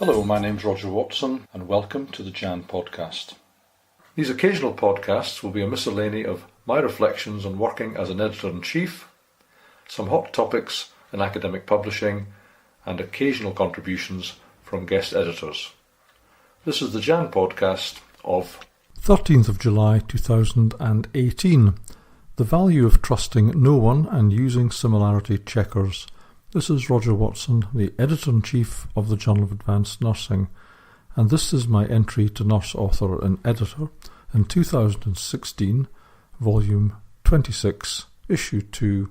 Hello, my name's Roger Watson and welcome to the Jan Podcast. These occasional podcasts will be a miscellany of my reflections on working as an editor-in-chief, some hot topics in academic publishing, and occasional contributions from guest editors. This is the Jan Podcast of 13th of July 2018. The value of trusting no one and using similarity checkers. This is Roger Watson, the Editor-in-Chief of the Journal of Advanced Nursing, and this is my entry to Nurse Author and Editor in 2016, Volume 26, Issue 2,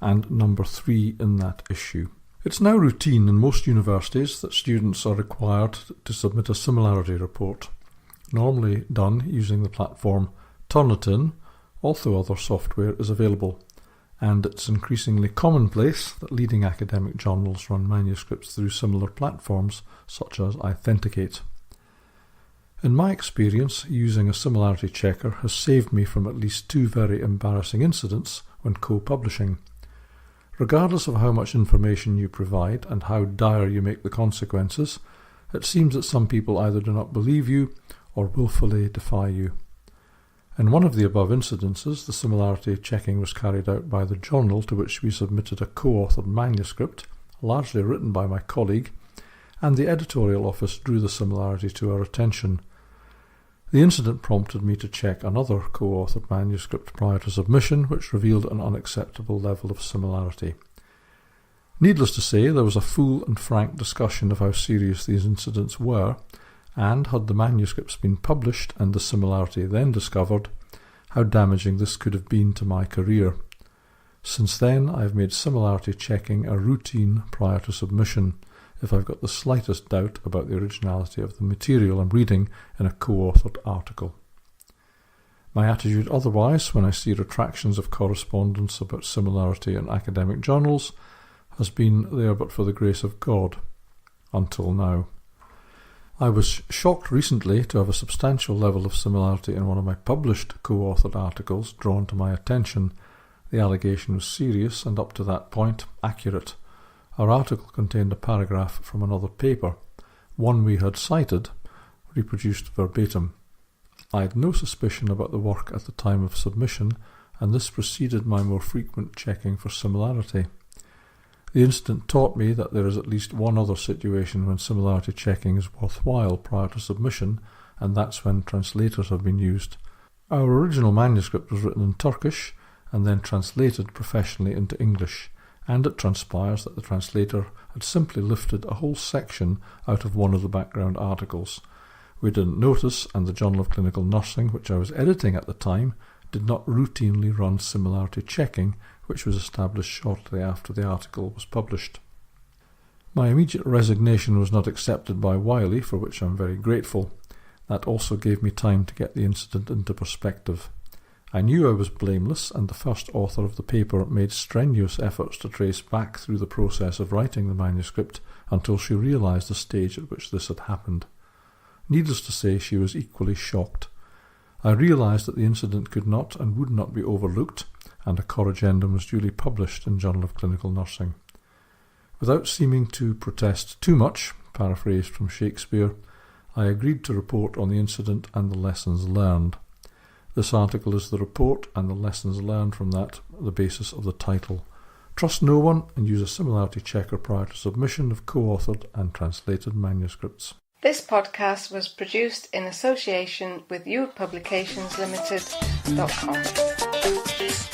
and Number 3 in that issue. It's now routine in most universities that students are required to submit a similarity report, normally done using the platform Turnitin, although other software is available. And it's increasingly commonplace that leading academic journals run manuscripts through similar platforms such as Authenticate. In my experience, using a similarity checker has saved me from at least 2 very embarrassing incidents when co-publishing. Regardless of how much information you provide and how dire you make the consequences, it seems that some people either do not believe you or willfully defy you. In one of the above incidences, the similarity checking was carried out by the journal to which we submitted a co-authored manuscript, largely written by my colleague, and the editorial office drew the similarity to our attention. The incident prompted me to check another co-authored manuscript prior to submission, which revealed an unacceptable level of similarity. Needless to say, there was a full and frank discussion of how serious these incidents were, and had the manuscripts been published and the similarity then discovered, how damaging this could have been to my career. Since then, I have made similarity checking a routine prior to submission, if I've got the slightest doubt about the originality of the material I'm reading in a co-authored article. My attitude otherwise, when I see retractions of correspondence about similarity in academic journals, has been there but for the grace of God, until now. I was shocked recently to have a substantial level of similarity in one of my published co-authored articles drawn to my attention. The allegation was serious and up to that point accurate. Our article contained a paragraph from another paper, one we had cited, reproduced verbatim. I had no suspicion about the work at the time of submission, and this preceded my more frequent checking for similarity. The incident taught me that there is at least one other situation when similarity checking is worthwhile prior to submission, and that's when translators have been used. Our original manuscript was written in Turkish and then translated professionally into English, and it transpires that the translator had simply lifted a whole section out of one of the background articles. We didn't notice, and the Journal of Clinical Nursing, which I was editing at the time, did not routinely run similarity checking, which was established shortly after the article was published. My immediate resignation was not accepted by Wiley, for which I am very grateful. That also gave me time to get the incident into perspective. I knew I was blameless, and the first author of the paper made strenuous efforts to trace back through the process of writing the manuscript until she realised the stage at which this had happened. Needless to say, she was equally shocked. I realised that the incident could not and would not be overlooked, and a corrigendum was duly published in Journal of Clinical Nursing. Without seeming to protest too much, paraphrased from Shakespeare, I agreed to report on the incident and the lessons learned. This article is the report, and the lessons learned from that the basis of the title. Trust no one and use a similarity checker prior to submission of co-authored and translated manuscripts. This podcast was produced in association with YouPublicationsLimited.com.